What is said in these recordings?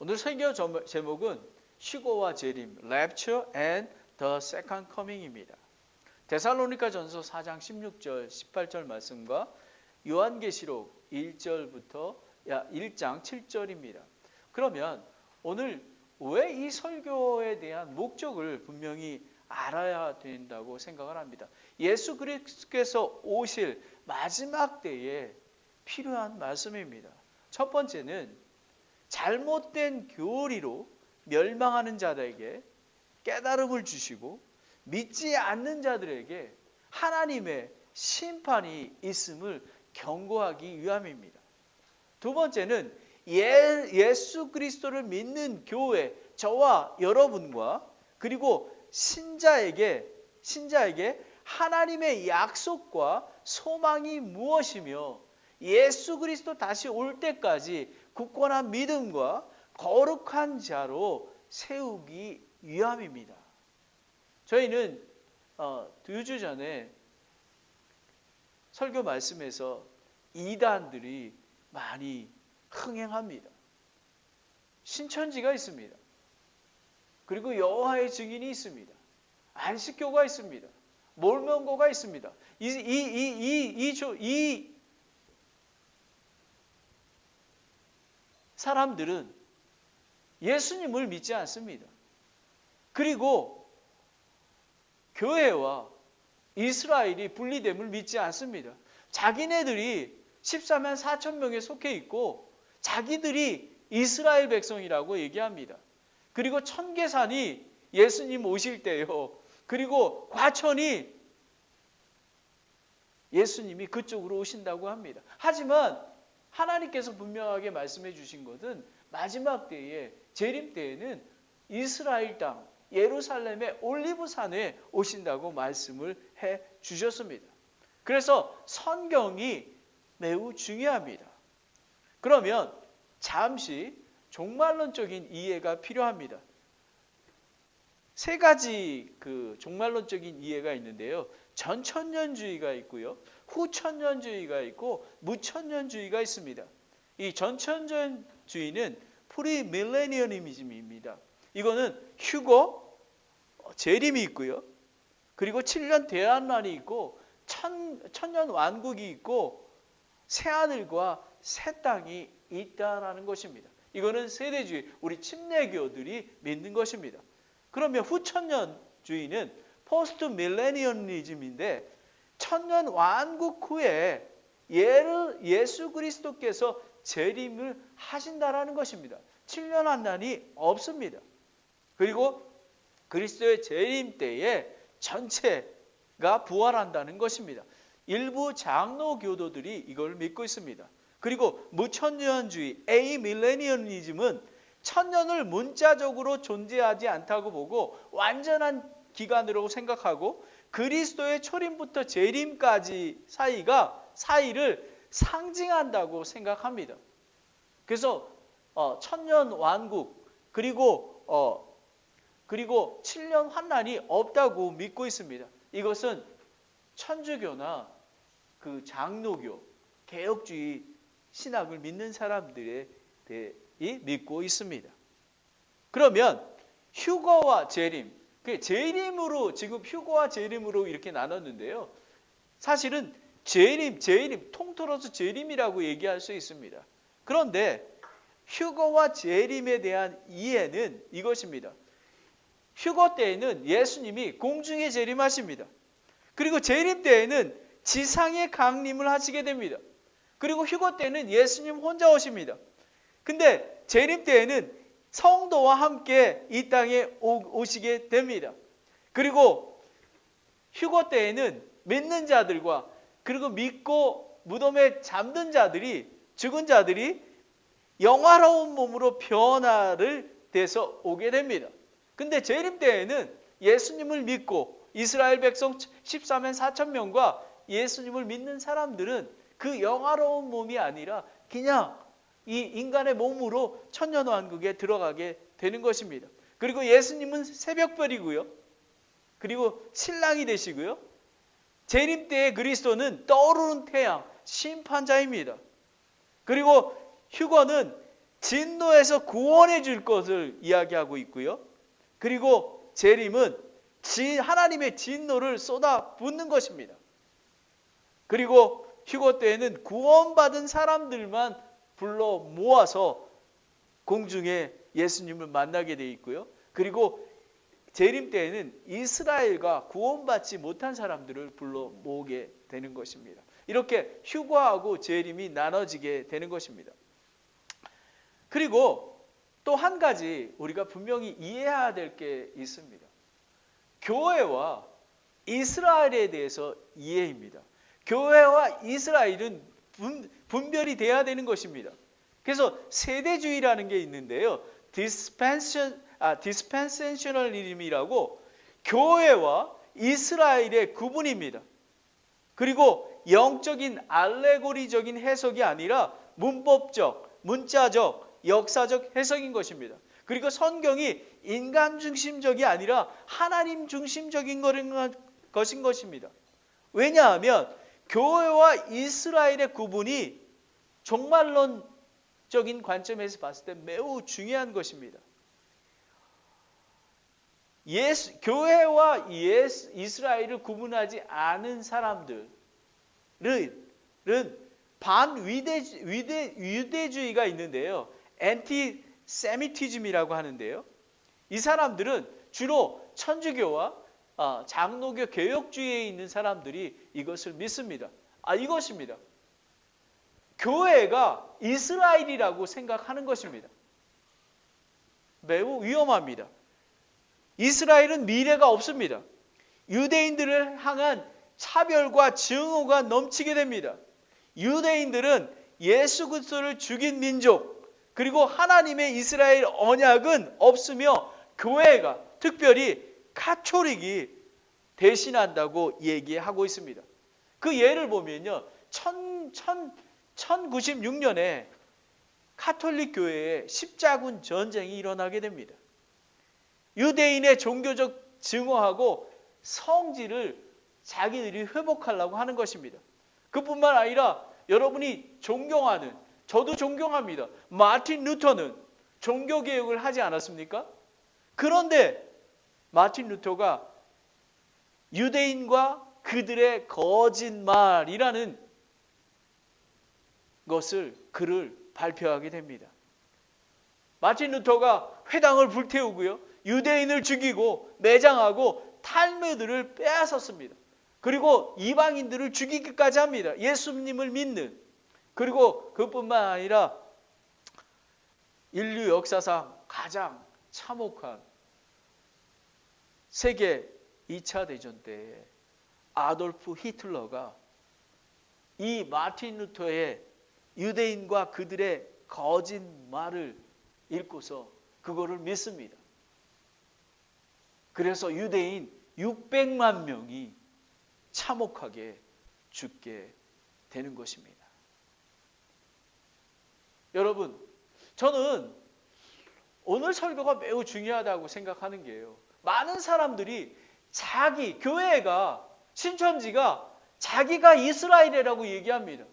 오늘 설교 제목은 휴거와 재림, Rapture and the Second Coming입니다. 데살로니가 전서 4장 16절, 18절 말씀과 요한계시록 1장 7절입니다. 그러면 오늘 왜 이 설교에 대한 목적을 분명히 알아야 된다고 생각을 합니다. 예수 그리스도께서 오실 마지막 때에 필요한 말씀입니다. 첫 번째는 잘못된 교리로 멸망하는 자들에게 깨달음을 주시고 믿지 않는 자들에게 하나님의 심판이 있음을 경고하기 위함입니다. 두 번째는 예수 그리스도를 믿는 교회, 저와 여러분과 그리고 신자에게 하나님의 약속과 소망이 무엇이며 예수 그리스도 다시 올 때까지 굳건한 믿음과 거룩한 자로 세우기 위함입니다. 저희는 2주 전에 설교 말씀에서 이단들이 많이 흥행합니다. 신천지가 있습니다. 그리고 여호와의 증인이 있습니다. 안식교가 있습니다. 몰몬교가 있습니다. 이 사람들은 예수님을 믿지 않습니다. 그리고 교회와 이스라엘이 분리됨을 믿지 않습니다. 자기네들이 14만 4천 명에 속해 있고 자기들이 이스라엘 백성이라고 얘기합니다. 그리고 천계산이 예수님 오실 때요. 그리고 과천이 예수님이 그쪽으로 오신다고 합니다. 하지만 하나님께서 분명하게 말씀해 주신 것은 마지막 때에 재림 때에는 이스라엘 땅 예루살렘의 올리브산에 오신다고 말씀을 해 주셨습니다. 그래서 성경이 매우 중요합니다. 그러면 잠시 종말론적인 이해가 필요합니다. 세 가지 종말론적인 이해가 있는데요. 전천년주의가 있고요. 후천년주의가 있고 무천년주의가 있습니다. 이 전천년주의는 프리밀레니얼리즘입니다. 이거는 휴거, 재림이 있고요. 그리고 7년 대환란이 있고 천년 완국이 있고 새하늘과 새 땅이 있다라는 것입니다. 이거는 세대주의, 우리 침례교들이 믿는 것입니다. 그러면 후천년주의는 포스트 밀레니얼리즘인데 천년 완국 후에 예수 그리스도께서 재림을 하신다라는 것입니다. 7년 환난이 없습니다. 그리고 그리스도의 재림 때에 전체가 부활한다는 것입니다. 일부 장로교도들이 이걸 믿고 있습니다. 그리고 무천년주의, 에이밀레니얼리즘은 천년을 문자적으로 존재하지 않다고 보고 완전한 기간으로 생각하고 그리스도의 초림부터 재림까지 사이를 상징한다고 생각합니다. 그래서 천년 완국 그리고 7년 환난이 없다고 믿고 있습니다. 이것은 천주교나 장로교, 개혁주의 신학을 믿는 사람들이 믿고 있습니다. 그러면 휴거와 재림, 재림으로 지금 휴거와 재림으로 이렇게 나눴는데요. 사실은 재림 통틀어서 재림이라고 얘기할 수 있습니다. 그런데 휴거와 재림에 대한 이해는 이것입니다. 휴거 때에는 예수님이 공중에 재림하십니다. 그리고 재림 때에는 지상에 강림을 하시게 됩니다. 그리고 휴거 때는 예수님 혼자 오십니다. 근데 재림 때에는 성도와 함께 이 땅에 오시게 됩니다. 그리고 휴거 때에는 믿는 자들과 그리고 믿고 무덤에 잠든 자들이, 죽은 자들이 영화로운 몸으로 변화를 돼서 오게 됩니다. 근데 재림 때에는 예수님을 믿고 이스라엘 백성 14만 4천 명과 예수님을 믿는 사람들은 그 영화로운 몸이 아니라 그냥 이 인간의 몸으로 천년왕국에 들어가게 되는 것입니다. 그리고 예수님은 새벽별이고요. 그리고 신랑이 되시고요. 재림 때의 그리스도는 떠오르는 태양, 심판자입니다. 그리고 휴거는 진노에서 구원해 줄 것을 이야기하고 있고요. 그리고 재림은 하나님의 진노를 쏟아붓는 것입니다. 그리고 휴거 때에는 구원받은 사람들만 불러 모아서 공중에 예수님을 만나게 되어 있고요. 그리고 재림 때에는 이스라엘과 구원받지 못한 사람들을 불러 모으게 되는 것입니다. 이렇게 휴거하고 재림이 나눠지게 되는 것입니다. 그리고 또 한 가지 우리가 분명히 이해해야 될 게 있습니다. 교회와 이스라엘에 대해서 이해입니다. 교회와 이스라엘은 분별이 돼야 되는 것입니다. 그래서 세대주의라는 게 있는데요. 디스펜세이셔널리즘이라고 교회와 이스라엘의 구분입니다. 그리고 영적인 알레고리적인 해석이 아니라 문법적, 문자적, 역사적 해석인 것입니다. 그리고 성경이 인간 중심적이 아니라 하나님 중심적인 것인 것입니다. 왜냐하면 교회와 이스라엘의 구분이 종말론적인 관점에서 봤을 때 매우 중요한 것입니다. 교회와 이스라엘을 구분하지 않은 사람들은 유대주의가 있는데요. 엔티세미티즘이라고 하는데요. 이 사람들은 주로 천주교와 장로교 개혁주의에 있는 사람들이 이것을 믿습니다. 이것입니다. 교회가 이스라엘이라고 생각하는 것입니다. 매우 위험합니다. 이스라엘은 미래가 없습니다. 유대인들을 향한 차별과 증오가 넘치게 됩니다. 유대인들은 예수 그리스도를 죽인 민족, 그리고 하나님의 이스라엘 언약은 없으며 교회가, 특별히 가톨릭이 대신한다고 얘기하고 있습니다. 그 예를 보면요. 1096년에 가톨릭 교회에 십자군 전쟁이 일어나게 됩니다. 유대인의 종교적 증오하고 성질을 자기들이 회복하려고 하는 것입니다. 그뿐만 아니라 여러분이 존경하는, 저도 존경합니다. 마틴 루터는 종교개혁을 하지 않았습니까? 그런데 마틴 루터가 유대인과 그들의 거짓말이라는 글을 발표하게 됩니다. 마틴 루터가 회당을 불태우고요. 유대인을 죽이고 매장하고 탈무드를 빼앗았습니다. 그리고 이방인들을 죽이기까지 합니다. 예수님을 믿는. 그리고 그뿐만 아니라 인류 역사상 가장 참혹한 세계 2차 대전 때에 아돌프 히틀러가 이 마틴 루터의 유대인과 그들의 거짓말을 읽고서 그거를 믿습니다. 그래서 유대인 600만 명이 참혹하게 죽게 되는 것입니다. 여러분, 저는 오늘 설교가 매우 중요하다고 생각하는 게요. 많은 사람들이 교회가, 신천지가 자기가 이스라엘이라고 얘기합니다.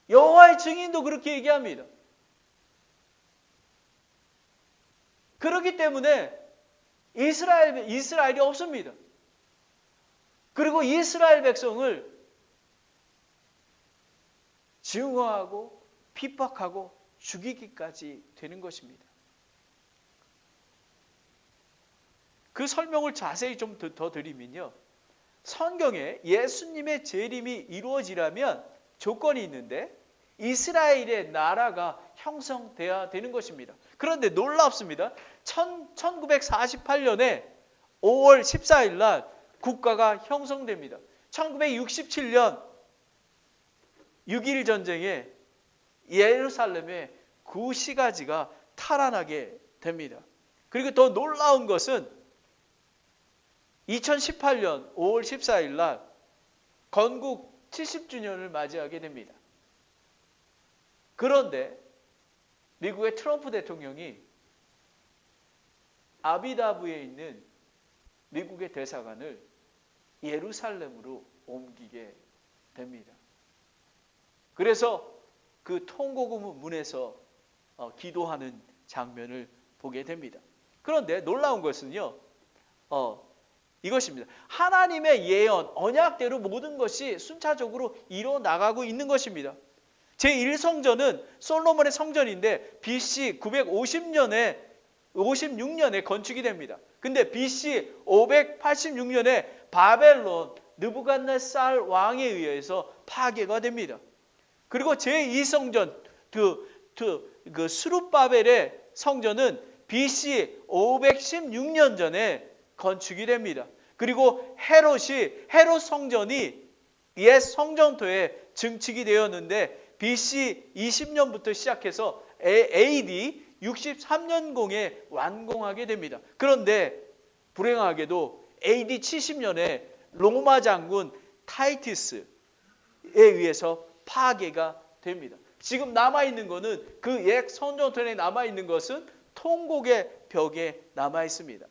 여호와의 증인도 그렇게 얘기합니다. 그렇기 때문에 이스라엘이 없습니다. 그리고 이스라엘 백성을 증오하고 핍박하고 죽이기까지 되는 것입니다. 그 설명을 자세히 좀 더 드리면요. 성경에 예수님의 재림이 이루어지려면 조건이 있는데 이스라엘의 나라가 형성돼야 되는 것입니다. 그런데 놀랍습니다. 1948년에 5월 14일 날 국가가 형성됩니다. 1967년 6.1 전쟁에 예루살렘의 구시가지가 탈환하게 됩니다. 그리고 더 놀라운 것은 2018년 5월 14일 날 건국 70주년을 맞이하게 됩니다. 그런데 미국의 트럼프 대통령이 아비다부에 있는 미국의 대사관을 예루살렘으로 옮기게 됩니다. 그래서 그 통곡음 문에서 기도하는 장면을 보게 됩니다. 그런데 놀라운 것은요, 이것입니다. 하나님의 예언, 언약대로 모든 것이 순차적으로 이뤄나가고 있는 것입니다. 제1성전은 솔로몬의 성전인데 BC 956년에 건축이 됩니다. 근데 BC 586년에 바벨론 느부갓네살 왕에 의해서 파괴가 됩니다. 그리고 제2성전 그 스룹바벨의 성전은 BC 516년 전에 건축이 됩니다. 그리고 헤롯 성전이 옛 성전토에 증축이 되었는데 BC 20년부터 시작해서 AD 63년공에 완공하게 됩니다. 그런데 불행하게도 AD 70년에 로마 장군 타이투스에 의해서 파괴가 됩니다. 지금 남아있는 것은 그 옛 성전토에 남아있는 것은 통곡의 벽에 남아있습니다.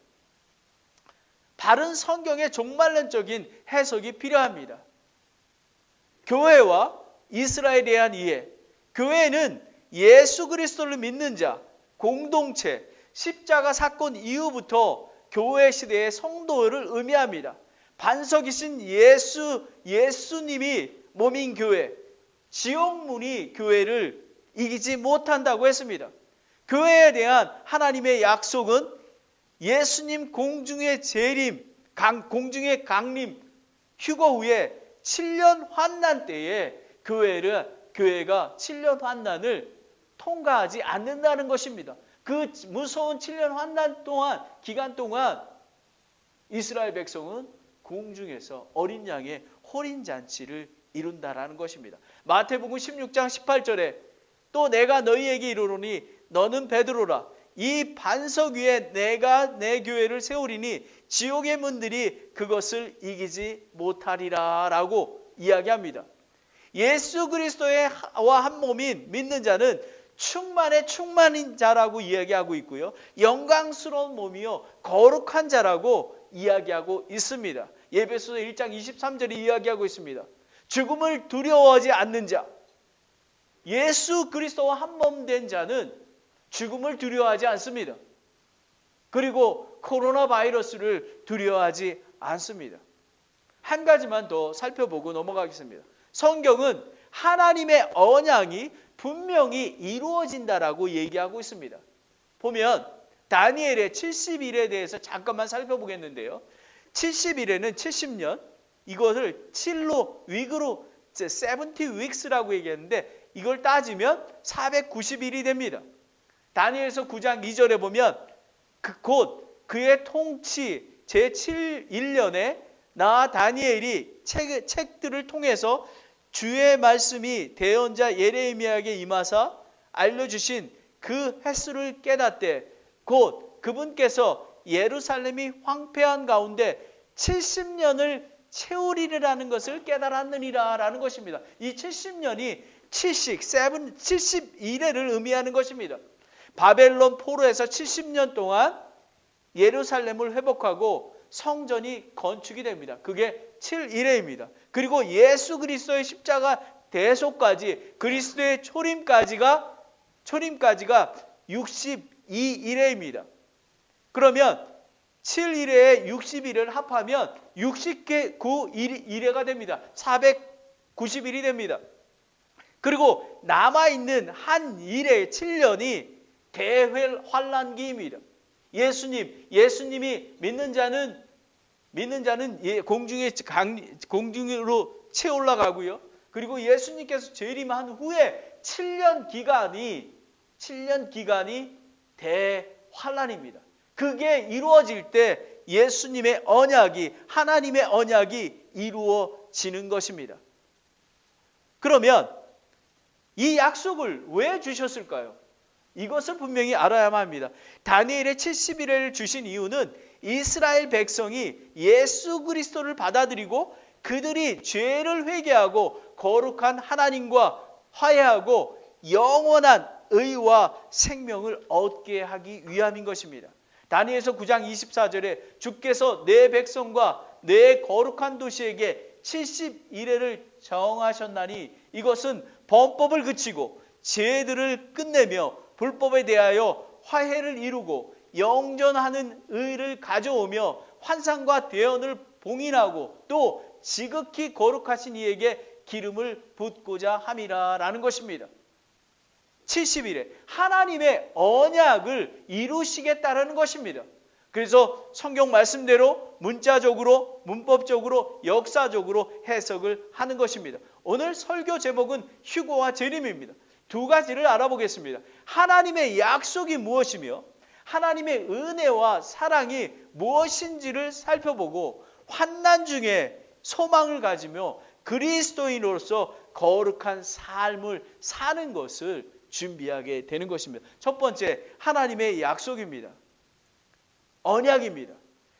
바른 성경의 종말론적인 해석이 필요합니다. 교회와 이스라엘에 대한 이해, 교회는 예수 그리스도를 믿는 자, 공동체, 십자가 사건 이후부터 교회 시대의 성도를 의미합니다. 반석이신 예수님이 몸인 교회, 지옥문이 교회를 이기지 못한다고 했습니다. 교회에 대한 하나님의 약속은 예수님 공중의 재림, 공중의 강림, 휴거 후에 7년 환난 때에 교회가 7년 환난을 통과하지 않는다는 것입니다. 그 무서운 7년 환난 기간 동안 이스라엘 백성은 공중에서 어린 양의 호린잔치를 이룬다라는 것입니다. 마태복음 16장 18절에 또 내가 너희에게 이르노니 너는 베드로라. 이 반석 위에 내가 내 교회를 세우리니 지옥의 문들이 그것을 이기지 못하리라 라고 이야기합니다. 예수 그리스도와 한 몸인 믿는 자는 충만인 자라고 이야기하고 있고요. 영광스러운 몸이요 거룩한 자라고 이야기하고 있습니다. 에베소서 1장 23절에 이야기하고 있습니다. 죽음을 두려워하지 않는 자, 예수 그리스도와 한 몸 된 자는 죽음을 두려워하지 않습니다. 그리고 코로나 바이러스를 두려워하지 않습니다. 한 가지만 더 살펴보고 넘어가겠습니다. 성경은 하나님의 언약이 분명히 이루어진다라고 얘기하고 있습니다. 보면 다니엘의 70일에 대해서 잠깐만 살펴보겠는데요. 70일에는 70년, 이것을 7로 위그로 70 weeks라고 얘기했는데 이걸 따지면 490일이 됩니다. 다니엘서 9장 2절에 보면 곧 그의 통치 제7일년에 나 다니엘이 책들을 통해서 주의 말씀이 대언자 예레미야에게 임하사 알려주신 그 횟수를 깨닫되 곧 그분께서 예루살렘이 황폐한 가운데 70년을 채우리라는 것을 깨달았느니라 라는 것입니다. 이 70년이 71회를 의미하는 것입니다. 바벨론 포로에서 70년 동안 예루살렘을 회복하고 성전이 건축이 됩니다. 그게 7일회입니다. 그리고 예수 그리스도의 십자가 대속까지 그리스도의 초림까지가 62일회입니다. 그러면 7일회에 60일을 합하면 69일회가 됩니다. 490일이 됩니다. 그리고 남아있는 한 일의 7년이 대환란기입니다. 예수님이 믿는 자는 공중으로 채 올라가고요. 그리고 예수님께서 재림한 후에 7년 기간이 대환란입니다. 그게 이루어질 때 예수님의 언약이, 하나님의 언약이 이루어지는 것입니다. 그러면 이 약속을 왜 주셨을까요? 이것을 분명히 알아야만 합니다. 다니엘의 70일을 주신 이유는 이스라엘 백성이 예수 그리스도를 받아들이고 그들이 죄를 회개하고 거룩한 하나님과 화해하고 영원한 의와 생명을 얻게 하기 위함인 것입니다. 다니엘서 9장 24절에 주께서 내 백성과 내 거룩한 도시에게 70일회를 정하셨나니 이것은 범법을 그치고 죄들을 끝내며 불법에 대하여 화해를 이루고 영전하는 의를 가져오며 환상과 대언을 봉인하고 또 지극히 거룩하신 이에게 기름을 붓고자 함이라라는 것입니다. 70일에 하나님의 언약을 이루시겠다라는 것입니다. 그래서 성경 말씀대로 문자적으로, 문법적으로, 역사적으로 해석을 하는 것입니다. 오늘 설교 제목은 휴거와 재림입니다. 두 가지를 알아보겠습니다. 하나님의 약속이 무엇이며 하나님의 은혜와 사랑이 무엇인지를 살펴보고 환난 중에 소망을 가지며 그리스도인으로서 거룩한 삶을 사는 것을 준비하게 되는 것입니다. 첫 번째, 하나님의 약속입니다. 언약입니다.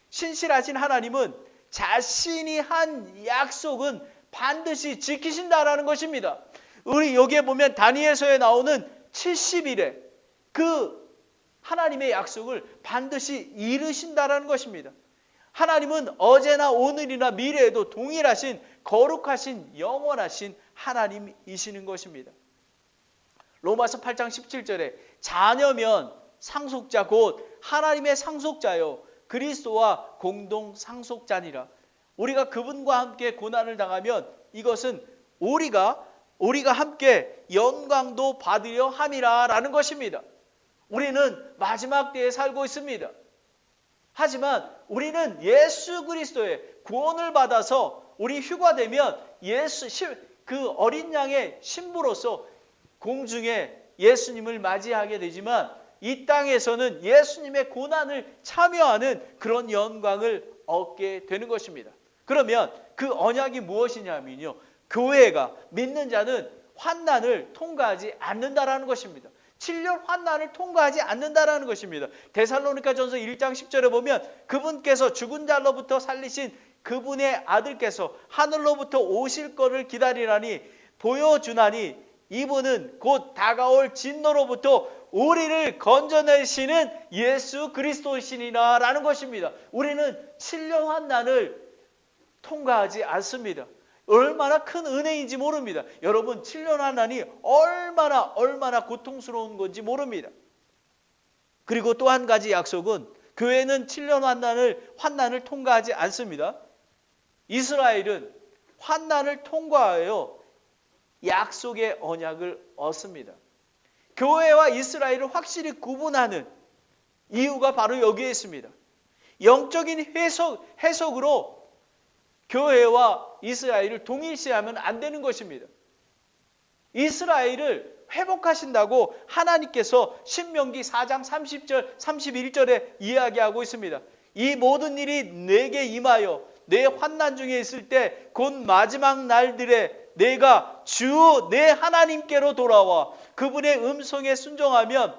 신실하신 하나님은 자신이 한 약속은 반드시 지키신다라는 것입니다. 우리 여기에 보면 다니엘서에 나오는 70일에 그 하나님의 약속을 반드시 이루신다라는 것입니다. 하나님은 어제나 오늘이나 미래에도 동일하신 거룩하신 영원하신 하나님이시는 것입니다. 로마서 8장 17절에 자녀면 상속자 곧 하나님의 상속자요 그리스도와 공동 상속자니라. 우리가 그분과 함께 고난을 당하면 이것은 우리가 함께 영광도 받으려 함이라라는 것입니다. 우리는 마지막 때에 살고 있습니다. 하지만 우리는 예수 그리스도의 구원을 받아서 우리 휴가되면 그 어린 양의 신부로서 공중에 예수님을 맞이하게 되지만 이 땅에서는 예수님의 고난을 참여하는 그런 영광을 얻게 되는 것입니다. 그러면 그 언약이 무엇이냐면요, 교회가 믿는 자는 환난을 통과하지 않는다라는 것입니다. 7년 환난을 통과하지 않는다라는 것입니다. 데살로니가전서 1장 10절에 보면 그분께서 죽은 자로부터 살리신 그분의 아들께서 하늘로부터 오실 것을 기다리라니 보여주나니 이분은 곧 다가올 진노로부터 우리를 건져내시는 예수 그리스도이시니라 라는 것입니다. 우리는 7년 환난을 통과하지 않습니다. 얼마나 큰 은혜인지 모릅니다. 여러분 7년 환난이 얼마나 고통스러운 건지 모릅니다. 그리고 또 한 가지 약속은 교회는 7년 환난을 통과하지 않습니다. 이스라엘은 환난을 통과하여 약속의 언약을 얻습니다. 교회와 이스라엘을 확실히 구분하는 이유가 바로 여기에 있습니다. 영적인 해석으로 교회와 이스라엘을 동일시하면 안 되는 것입니다. 이스라엘을 회복하신다고 하나님께서 신명기 4장 30절, 31절에 이야기하고 있습니다. 이 모든 일이 내게 임하여 내 환난 중에 있을 때 곧 마지막 날들에 내가 주 내 하나님께로 돌아와 그분의 음성에 순종하면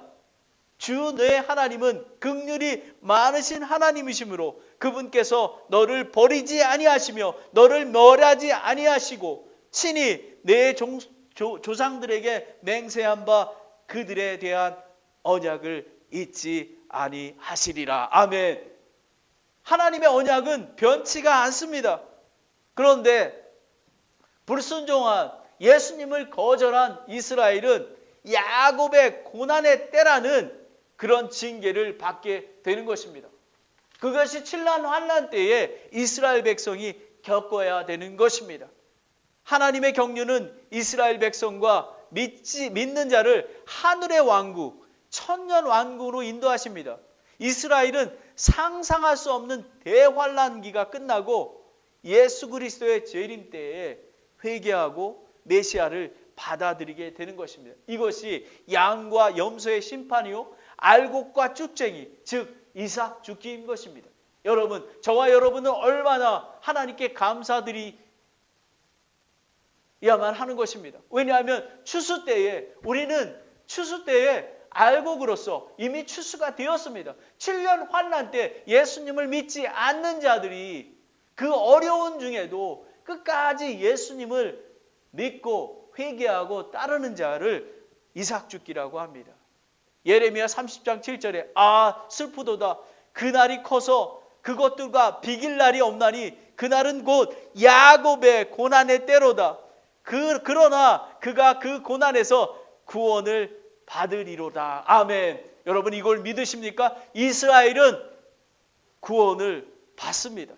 주 내 하나님은 긍휼이 많으신 하나님이시므로 그분께서 너를 버리지 아니하시며 너를 멸하지 아니하시고 친히 내 조상들에게 맹세한 바 그들에 대한 언약을 잊지 아니하시리라. 아멘. 하나님의 언약은 변치가 않습니다. 그런데 불순종한 예수님을 거절한 이스라엘은 야곱의 고난의 때라는 그런 징계를 받게 되는 것입니다. 그것이 7년 환난 때에 이스라엘 백성이 겪어야 되는 것입니다. 하나님의 경륜은 이스라엘 백성과 믿는 자를 하늘의 왕국, 천년 왕국으로 인도하십니다. 이스라엘은 상상할 수 없는 대환난기가 끝나고 예수 그리스도의 재림 때에 회개하고 메시아를 받아들이게 되는 것입니다. 이것이 양과 염소의 심판이요 알곡과 쭉쟁이 즉 이삭 죽기인 것입니다. 여러분, 저와 여러분은 얼마나 하나님께 감사드려야만 하는 것입니다. 왜냐하면 우리는 추수 때에 알곡으로서 이미 추수가 되었습니다. 7년 환난 때 예수님을 믿지 않는 자들이 그 어려운 중에도 끝까지 예수님을 믿고 회개하고 따르는 자를 이삭 죽기라고 합니다. 예레미야 30장 7절에 슬프도다 그날이 커서 그것들과 비길 날이 없나니 그날은 곧 야곱의 고난의 때로다. 그러나 그가 그 고난에서 구원을 받으리로다. 아멘. 여러분 이걸 믿으십니까? 이스라엘은 구원을 받습니다.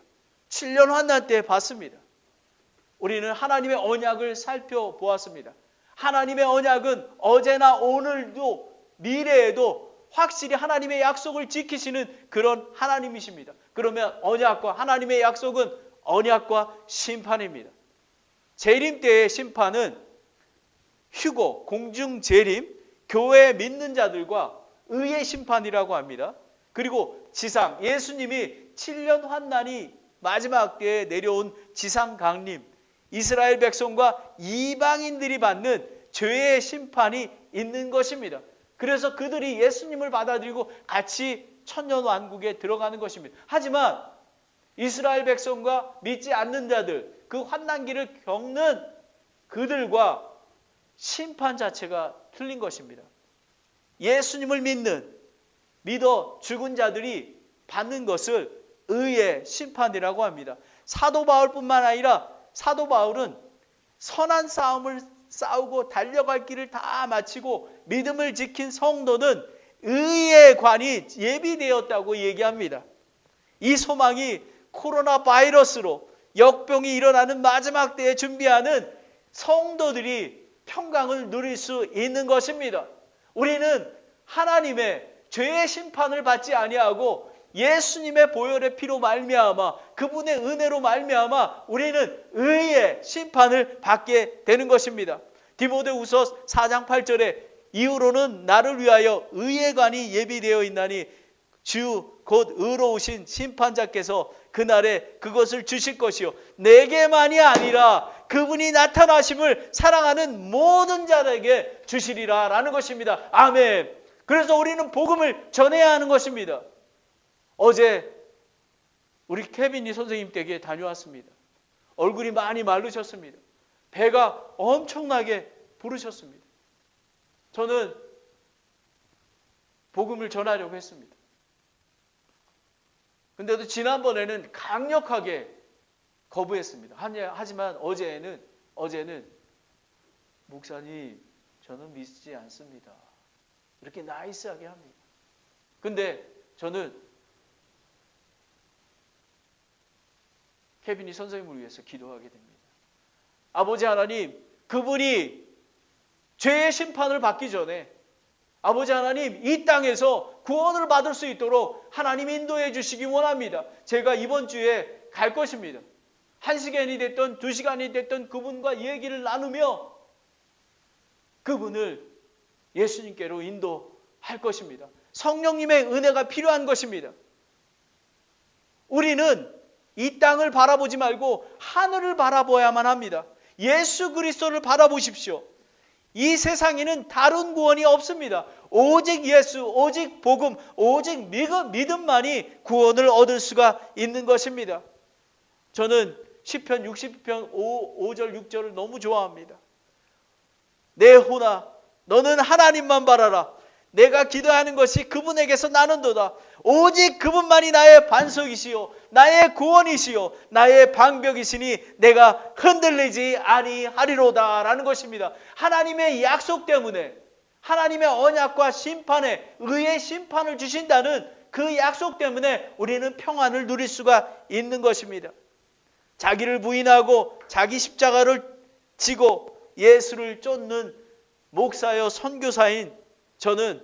7년 환난 때 받습니다. 우리는 하나님의 언약을 살펴보았습니다. 하나님의 언약은 어제나 오늘도 미래에도 확실히 하나님의 약속을 지키시는 그런 하나님이십니다. 그러면 언약과 하나님의 약속은 언약과 심판입니다. 재림 때의 심판은 휴거, 공중 재림, 교회 믿는 자들과 의의 심판이라고 합니다. 그리고 지상, 예수님이 7년 환난이 마지막 때에 내려온 지상 강림, 이스라엘 백성과 이방인들이 받는 죄의 심판이 있는 것입니다. 그래서 그들이 예수님을 받아들이고 같이 천년왕국에 들어가는 것입니다. 하지만 이스라엘 백성과 믿지 않는 자들, 그 환난기를 겪는 그들과 심판 자체가 틀린 것입니다. 예수님을 믿어 죽은 자들이 받는 것을 의의 심판이라고 합니다. 사도 바울뿐만 아니라 사도 바울은 선한 싸움을 싸우고 달려갈 길을 다 마치고 믿음을 지킨 성도는 의의 관이 예비되었다고 얘기합니다. 이 소망이 코로나 바이러스로 역병이 일어나는 마지막 때에 준비하는 성도들이 평강을 누릴 수 있는 것입니다. 우리는 하나님의 죄의 심판을 받지 아니하고 예수님의 보혈의 피로 말미암아 그분의 은혜로 말미암아 우리는 의의 심판을 받게 되는 것입니다. 디모데후서 4장 8절에 이후로는 나를 위하여 의의 관이 예비되어 있나니 주 곧 의로우신 심판자께서 그날에 그것을 주실 것이요 내게만이 아니라 그분이 나타나심을 사랑하는 모든 자에게 주시리라 라는 것입니다. 아멘. 그래서 우리는 복음을 전해야 하는 것입니다. 어제 우리 케빈이 선생님 댁에 다녀왔습니다. 얼굴이 많이 마르셨습니다. 배가 엄청나게 부르셨습니다. 저는 복음을 전하려고 했습니다. 근데도 지난번에는 강력하게 거부했습니다. 하지만 어제는 목사님 저는 믿지 않습니다. 이렇게 나이스하게 합니다. 근데 저는 케빈이 선생님을 위해서 기도하게 됩니다. 아버지 하나님, 그분이 죄의 심판을 받기 전에 아버지 하나님 이 땅에서 구원을 받을 수 있도록 하나님 인도해 주시기 원합니다. 제가 이번 주에 갈 것입니다. 1시간이 됐든 2시간이 됐든 그분과 얘기를 나누며 그분을 예수님께로 인도할 것입니다. 성령님의 은혜가 필요한 것입니다. 우리는 이 땅을 바라보지 말고 하늘을 바라봐야만 합니다. 예수 그리스도를 바라보십시오. 이 세상에는 다른 구원이 없습니다. 오직 예수, 오직 복음, 오직 믿음만이 구원을 얻을 수가 있는 것입니다. 저는 시편 60편 5절 6절을 너무 좋아합니다. 내 혼아 너는 하나님만 바라라. 내가 기도하는 것이 그분에게서 나는도다. 오직 그분만이 나의 반석이시요 나의 구원이시요 나의 방벽이시니 내가 흔들리지 아니하리로다 라는 것입니다. 하나님의 약속 때문에 하나님의 언약과 심판에 의의 심판을 주신다는 그 약속 때문에 우리는 평안을 누릴 수가 있는 것입니다. 자기를 부인하고 자기 십자가를 지고 예수를 쫓는 목사여 선교사인 저는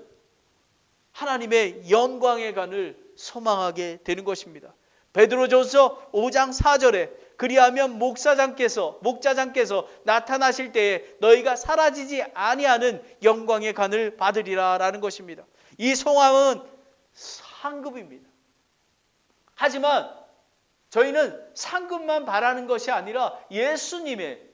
하나님의 영광의 간을 소망하게 되는 것입니다. 베드로전서 5장 4절에 그리하면 목자장께서 나타나실 때에 너희가 사라지지 아니하는 영광의 간을 받으리라 라는 것입니다. 이 소망은 상급입니다. 하지만 저희는 상급만 바라는 것이 아니라 예수님의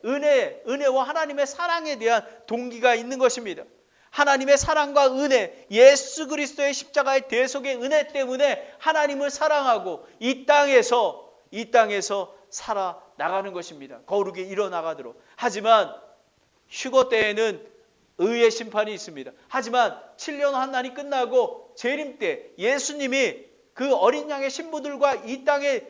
은혜와 하나님의 사랑에 대한 동기가 있는 것입니다. 하나님의 사랑과 은혜, 예수 그리스도의 십자가의 대속의 은혜 때문에 하나님을 사랑하고 이 땅에서 살아나가는 것입니다. 거룩에 일어나가도록. 하지만 휴거 때에는 의의 심판이 있습니다. 하지만 7년 환난이 끝나고 재림 때 예수님이 그 어린 양의 신부들과 이 땅에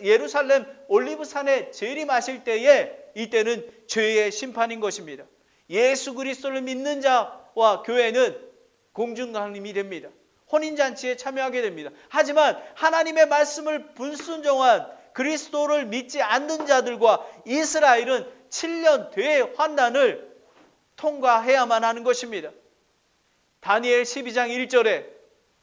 예루살렘 올리브산에 재림하실 때에 이때는 죄의 심판인 것입니다. 예수 그리스도를 믿는 자와 교회는 공중강림이 됩니다. 혼인잔치에 참여하게 됩니다. 하지만 하나님의 말씀을 불순종한 그리스도를 믿지 않는 자들과 이스라엘은 7년 대의 환난을 통과해야만 하는 것입니다. 다니엘 12장 1절에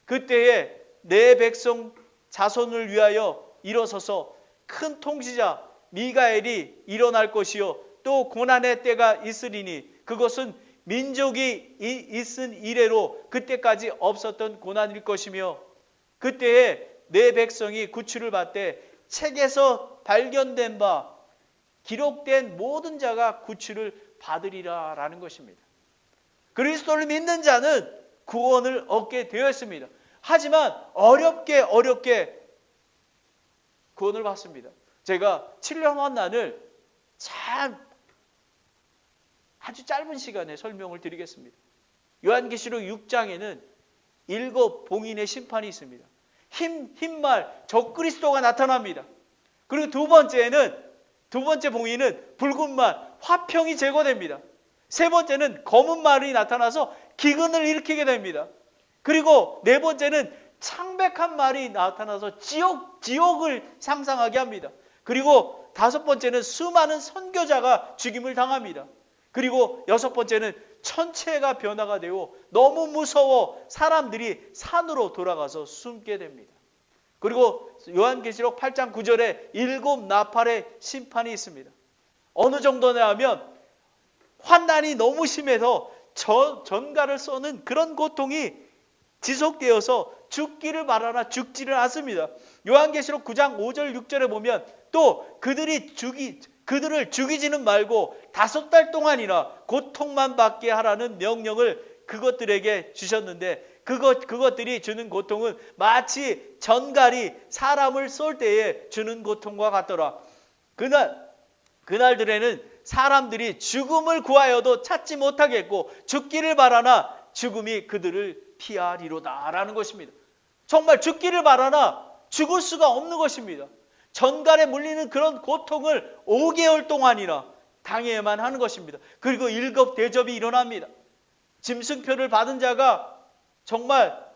그때에 내 백성 자손을 위하여 일어서서 큰 통치자 미가엘이 일어날 것이요 또 고난의 때가 있으리니 그것은 민족이 있은 이래로 그때까지 없었던 고난일 것이며 그때에 내 백성이 구출을 받되 책에서 발견된 바 기록된 모든 자가 구출을 받으리라 라는 것입니다. 그리스도를 믿는 자는 구원을 얻게 되었습니다. 하지만 어렵게 구원을 받습니다. 제가 7년 환난을 아주 짧은 시간에 설명을 드리겠습니다. 요한계시록 6장에는 7 봉인의 심판이 있습니다. 흰말 적그리스도가 나타납니다. 그리고 두 번째 봉인은 붉은 말 화평이 제거됩니다. 세 번째는 검은 말이 나타나서 기근을 일으키게 됩니다. 그리고 네 번째는 창백한 말이 나타나서 지옥을 상상하게 합니다. 그리고 다섯 번째는 수많은 선교자가 죽임을 당합니다. 그리고 여섯 번째는 천체가 변화가 되고 너무 무서워 사람들이 산으로 돌아가서 숨게 됩니다. 그리고 요한계시록 8장 9절에 7 나팔의 심판이 있습니다. 어느 정도냐 하면 환난이 너무 심해서 전갈을 쏘는 그런 고통이 지속되어서 죽기를 바라나 죽지를 않습니다. 요한계시록 9장 5절 6절에 보면 또 그들을 죽이지는 말고 5달 동안이나 고통만 받게 하라는 명령을 그것들에게 주셨는데 그것들이 주는 고통은 마치 전갈이 사람을 쏠 때에 주는 고통과 같더라. 그날들에는 사람들이 죽음을 구하여도 찾지 못하겠고 죽기를 바라나 죽음이 그들을 피하리로다 라는 것입니다. 정말 죽기를 바라나 죽을 수가 없는 것입니다. 전갈에 물리는 그런 고통을 5개월 동안이나 당해야만 하는 것입니다. 그리고 7 대접이 일어납니다. 짐승표를 받은 자가 정말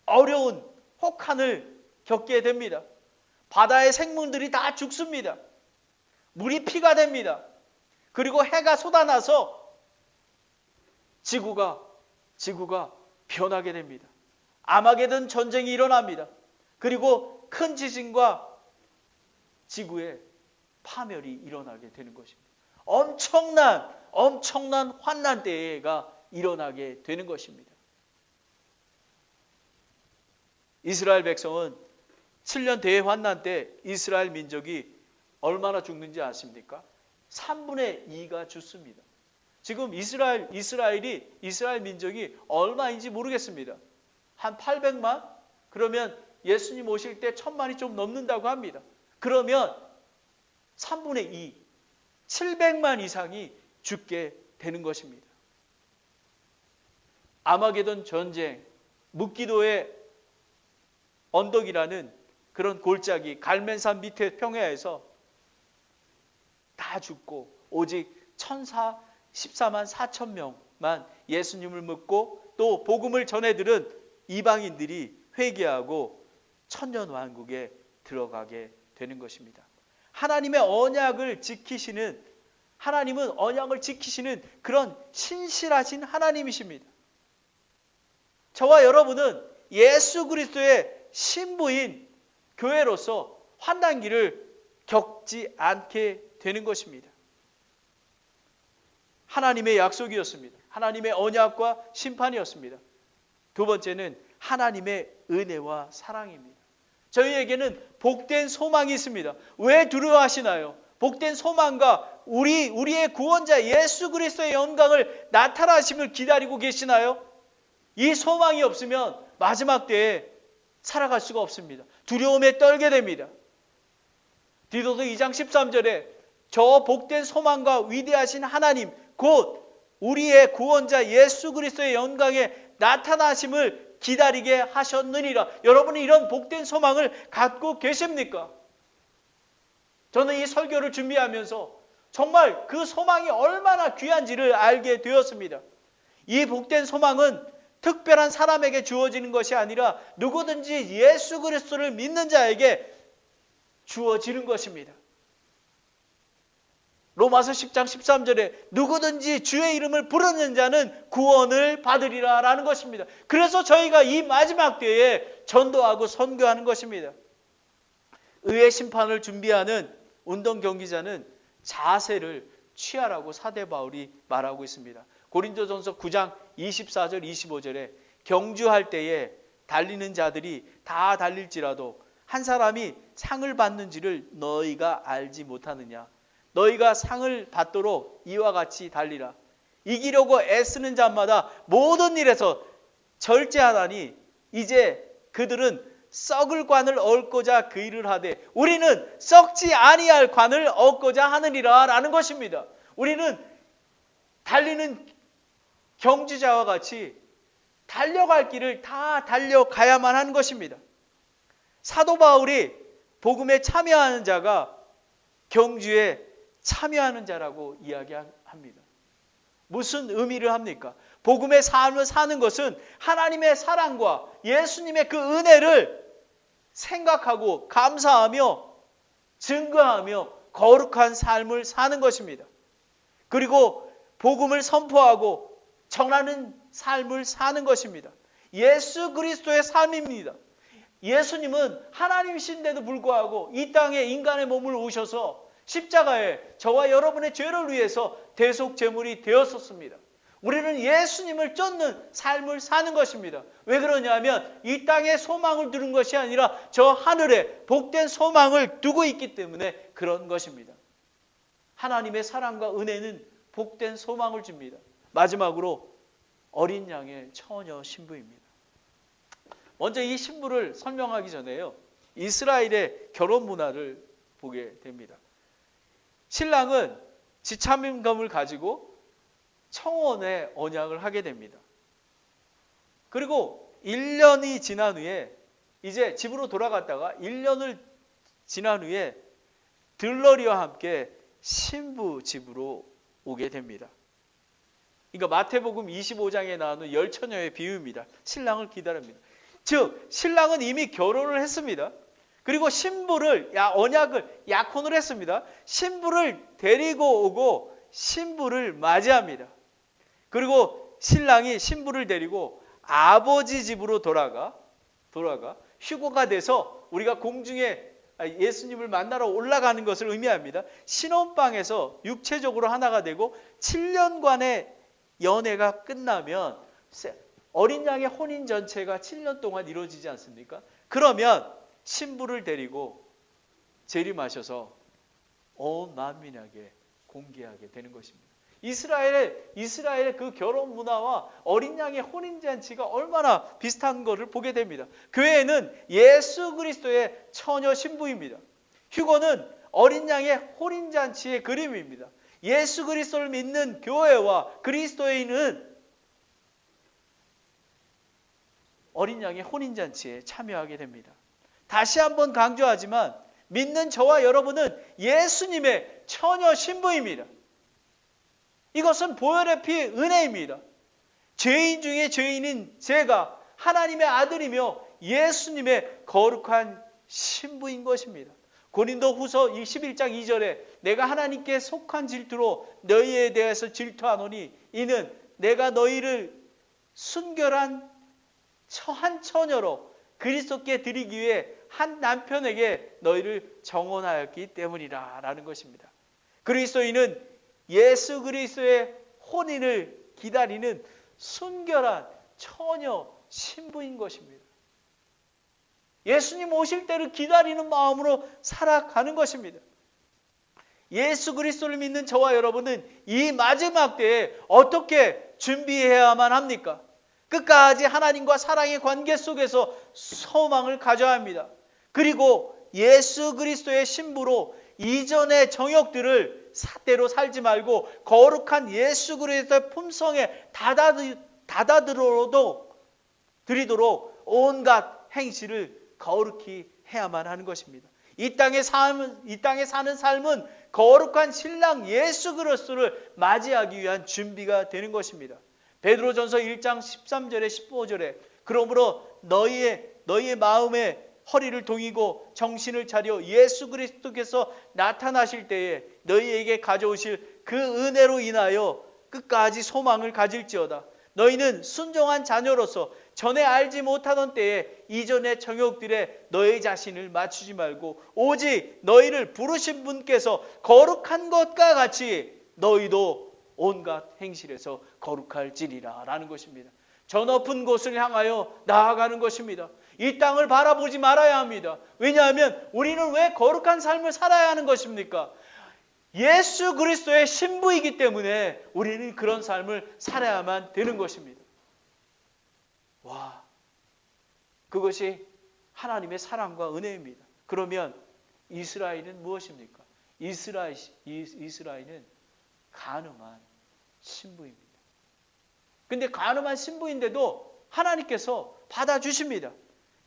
어려운 혹한을 겪게 됩니다. 바다의 생물들이 다 죽습니다. 물이 피가 됩니다. 그리고 해가 쏟아나서 지구가 변하게 됩니다. 아마게돈 전쟁이 일어납니다. 그리고 큰 지진과 지구의 파멸이 일어나게 되는 것입니다. 엄청난 환난 때가 일어나게 되는 것입니다. 이스라엘 백성은 7년 대환난 때 이스라엘 민족이 얼마나 죽는지 아십니까? 3분의 2가 죽습니다. 지금 이스라엘 민족이 얼마인지 모르겠습니다. 한 800만? 그러면 예수님 오실 때 1000만이 좀 넘는다고 합니다. 그러면 3분의 2, 700만 이상이 죽게 되는 것입니다. 아마게돈 전쟁, 묵기도의 언덕이라는 그런 골짜기, 갈멜산 밑에 평야에서 다 죽고 오직 14만 4천 명만 예수님을 믿고 또 복음을 전해들은 이방인들이 회개하고 천년왕국에 들어가게 되는 것입니다. 하나님은 언약을 지키시는 그런 신실하신 하나님이십니다. 저와 여러분은 예수 그리스도의 신부인 교회로서 환난기를 겪지 않게 되는 것입니다. 하나님의 약속이었습니다. 하나님의 언약과 심판이었습니다. 두 번째는 하나님의 은혜와 사랑입니다. 저희에게는 복된 소망이 있습니다. 왜 두려워하시나요? 복된 소망과 우리의 구원자 예수 그리스도의 영광을 나타나심을 기다리고 계시나요? 이 소망이 없으면 마지막 때에 살아갈 수가 없습니다. 두려움에 떨게 됩니다. 디도서 2장 13절에 저 복된 소망과 위대하신 하나님 곧 우리의 구원자 예수 그리스도의 영광에 나타나심을 기다리게 하셨느니라. 여러분이 이런 복된 소망을 갖고 계십니까? 저는 이 설교를 준비하면서 정말 그 소망이 얼마나 귀한지를 알게 되었습니다. 이 복된 소망은 특별한 사람에게 주어지는 것이 아니라 누구든지 예수 그리스도를 믿는 자에게 주어지는 것입니다. 로마서 10장 13절에 누구든지 주의 이름을 부르는 자는 구원을 받으리라 라는 것입니다. 그래서 저희가 이 마지막 때에 전도하고 선교하는 것입니다. 의의 심판을 준비하는 운동 경기자는 자세를 취하라고 사대 바울이 말하고 있습니다. 고린도전서 9장 24절 25절에 경주할 때에 달리는 자들이 다 달릴지라도 한 사람이 상을 받는지를 너희가 알지 못하느냐. 너희가 상을 받도록 이와 같이 달리라. 이기려고 애쓰는 자마다 모든 일에서 절제하다니 이제 그들은 썩을 관을 얻고자 그 일을 하되 우리는 썩지 아니할 관을 얻고자 하느니라 라는 것입니다. 우리는 달리는 경주자와 같이 달려갈 길을 다 달려가야만 하는 것입니다. 사도 바울이 복음에 참여하는 자가 경주에 참여하는 자라고 이야기합니다. 무슨 의미를 합니까? 복음의 삶을 사는 것은 하나님의 사랑과 예수님의 그 은혜를 생각하고 감사하며 증거하며 거룩한 삶을 사는 것입니다. 그리고 복음을 선포하고 전하는 삶을 사는 것입니다. 예수 그리스도의 삶입니다. 예수님은 하나님이신데도 불구하고 이 땅에 인간의 몸을 오셔서 십자가에 저와 여러분의 죄를 위해서 대속제물이 되었었습니다. 우리는 예수님을 쫓는 삶을 사는 것입니다. 왜 그러냐면 이 땅에 소망을 두는 것이 아니라 저 하늘에 복된 소망을 두고 있기 때문에 그런 것입니다. 하나님의 사랑과 은혜는 복된 소망을 줍니다. 마지막으로 어린 양의 처녀 신부입니다. 먼저 이 신부를 설명하기 전에요. 이스라엘의 결혼 문화를 보게 됩니다. 신랑은 지참임금을 가지고 청혼의 언약을 하게 됩니다. 그리고 1년이 지난 후에 이제 집으로 돌아갔다가 1년을 지난 후에 들러리와 함께 신부 집으로 오게 됩니다. 그러니까 마태복음 25장에 나오는 열처녀의 비유입니다. 신랑을 기다립니다. 즉 신랑은 이미 결혼을 했습니다. 그리고 신부를 언약을 약혼을 했습니다. 신부를 데리고 오고 신부를 맞이합니다. 그리고 신랑이 신부를 데리고 아버지 집으로 돌아가 휴거가 돼서 우리가 공중에 예수님을 만나러 올라가는 것을 의미합니다. 신혼방에서 육체적으로 하나가 되고 7년간의 연애가 끝나면 어린 양의 혼인 전체가 7년 동안 이루어지지 않습니까? 그러면 신부를 데리고 재림하셔서 온 만민에게 공개하게 되는 것입니다. 이스라엘의 그 결혼 문화와 어린 양의 혼인 잔치가 얼마나 비슷한 것을 보게 됩니다. 교회는 예수 그리스도의 처녀 신부입니다. 휴거는 어린 양의 혼인 잔치의 그림입니다. 예수 그리스도를 믿는 교회와 그리스도인은 어린 양의 혼인 잔치에 참여하게 됩니다. 다시 한번 강조하지만 믿는 저와 여러분은 예수님의 처녀 신부입니다. 이것은 보혈의 피 은혜입니다. 죄인 중에 죄인인 제가 하나님의 아들이며 예수님의 거룩한 신부인 것입니다. 고린도후서 11장 2절에 내가 하나님께 속한 질투로 너희에 대해서 질투하노니 이는 내가 너희를 순결한 한 처녀로 그리스도께 드리기 위해 한 남편에게 너희를 정혼하였기 때문이라 라는 것입니다. 그리스도인은 예수 그리스도의 혼인을 기다리는 순결한 처녀 신부인 것입니다. 예수님 오실 때를 기다리는 마음으로 살아가는 것입니다. 예수 그리스도를 믿는 저와 여러분은 이 마지막 때에 어떻게 준비해야만 합니까? 끝까지 하나님과 사랑의 관계 속에서 소망을 가져야 합니다. 그리고 예수 그리스도의 신부로 이전의 정욕들을 삿대로 살지 말고 거룩한 예수 그리스도의 품성에 드리도록 온갖 행실을 거룩히 해야만 하는 것입니다. 이 땅에 사는 삶은 거룩한 신랑 예수 그리스도를 맞이하기 위한 준비가 되는 것입니다. 베드로전서 1장 13절에 15절에 그러므로 너희의 마음에 허리를 동이고 정신을 차려 예수 그리스도께서 나타나실 때에 너희에게 가져오실 그 은혜로 인하여 끝까지 소망을 가질지어다. 너희는 순종한 자녀로서 전에 알지 못하던 때에 이전의 정욕들에 너희 자신을 맞추지 말고 오직 너희를 부르신 분께서 거룩한 것과 같이 너희도 온갖 행실에서 거룩할지니라 라는 것입니다. 저 높은 곳을 향하여 나아가는 것입니다. 이 땅을 바라보지 말아야 합니다. 왜냐하면 우리는 왜 거룩한 삶을 살아야 하는 것입니까? 예수 그리스도의 신부이기 때문에 우리는 그런 삶을 살아야만 되는 것입니다. 와, 그것이 하나님의 사랑과 은혜입니다. 그러면 이스라엘은 무엇입니까? 이스라엘은 간음한 신부입니다. 근데 간음한 신부인데도 하나님께서 받아주십니다.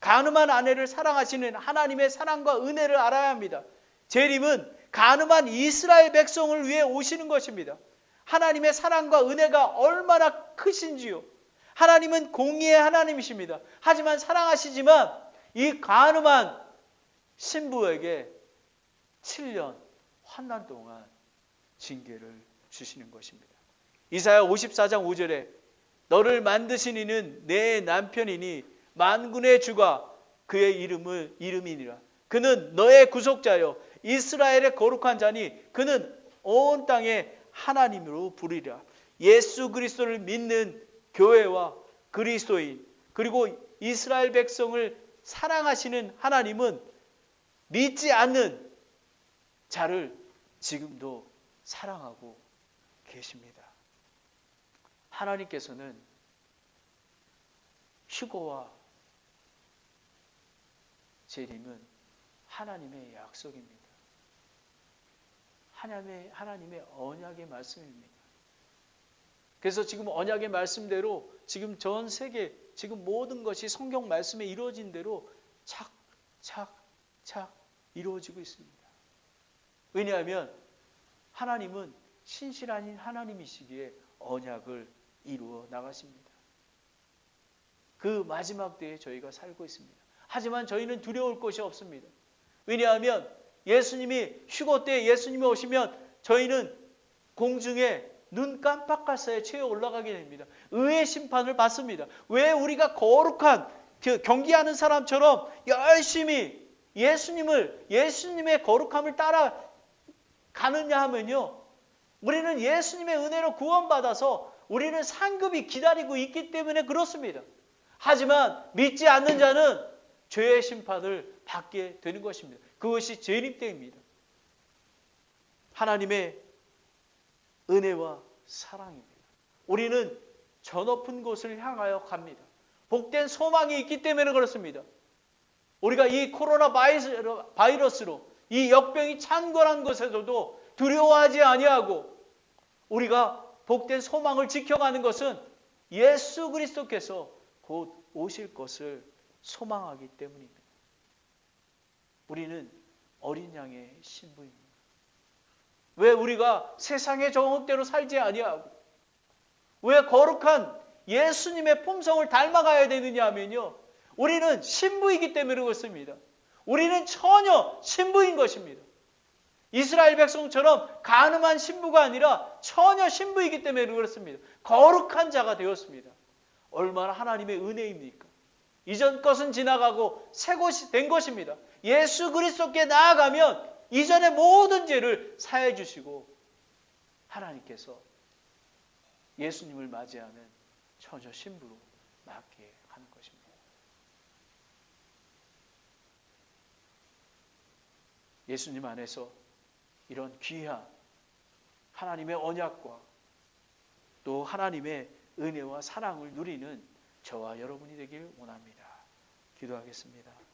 간음한 아내를 사랑하시는 하나님의 사랑과 은혜를 알아야 합니다. 재림은 간음한 이스라엘 백성을 위해 오시는 것입니다. 하나님의 사랑과 은혜가 얼마나 크신지요. 하나님은 공의의 하나님이십니다. 하지만 사랑하시지만 이 간음한 신부에게 7년 환난 동안 징계를 주시는 것입니다. 이사야 54장 5절에 너를 만드신 이는 내 남편이니 만군의 주가 그의 이름이니라. 그는 너의 구속자요 이스라엘의 거룩한 자니 그는 온 땅의 하나님으로 부르리라. 예수 그리스도를 믿는 교회와 그리스도인 그리고 이스라엘 백성을 사랑하시는 하나님은 믿지 않는 자를 지금도 사랑하고 계십니다. 하나님께서는 휴거와 재림은 하나님의 약속입니다. 하나님의 언약의 말씀입니다. 그래서 지금 언약의 말씀대로 지금 전 세계 지금 모든 것이 성경 말씀에 이루어진 대로 착착착 이루어지고 있습니다. 왜냐하면 하나님은 신실한 하나님이시기에 언약을 이루어 나가십니다. 그 마지막 때에 저희가 살고 있습니다. 하지만 저희는 두려울 것이 없습니다. 왜냐하면 예수님이 휴거 때 예수님이 오시면 저희는 공중에 눈 깜빡할 사이에 채에 올라가게 됩니다. 의의 심판을 받습니다. 왜 우리가 거룩한 경기하는 사람처럼 열심히 예수님의 거룩함을 따라가느냐 하면요. 우리는 예수님의 은혜로 구원받아서 우리는 상급이 기다리고 있기 때문에 그렇습니다. 하지만 믿지 않는 자는 죄의 심판을 받게 되는 것입니다. 그것이 재림 때입니다. 하나님의 은혜와 사랑입니다. 우리는 저 높은 곳을 향하여 갑니다. 복된 소망이 있기 때문에 그렇습니다. 우리가 이 코로나 바이러스로 이 역병이 창궐한 것에서도 두려워하지 아니하고 우리가 복된 소망을 지켜가는 것은 예수 그리스도께서 곧 오실 것을 소망하기 때문입니다. 우리는 어린 양의 신부입니다. 왜 우리가 세상의 정욕대로 살지 아니하고 왜 거룩한 예수님의 품성을 닮아가야 되느냐 하면요. 우리는 신부이기 때문에 그렇습니다. 우리는 처녀 신부인 것입니다. 이스라엘 백성처럼 간음한 신부가 아니라 처녀 신부이기 때문에 그렇습니다. 거룩한 자가 되었습니다. 얼마나 하나님의 은혜입니까? 이전 것은 지나가고 새 것이 된 것입니다. 예수 그리스도께 나아가면 이전의 모든 죄를 사해 주시고 하나님께서 예수님을 맞이하는 처녀 신부로 낳게 하는 것입니다. 예수님 안에서 이런 귀한 하나님의 언약과 또 하나님의 은혜와 사랑을 누리는 저와 여러분이 되길 원합니다. 기도하겠습니다.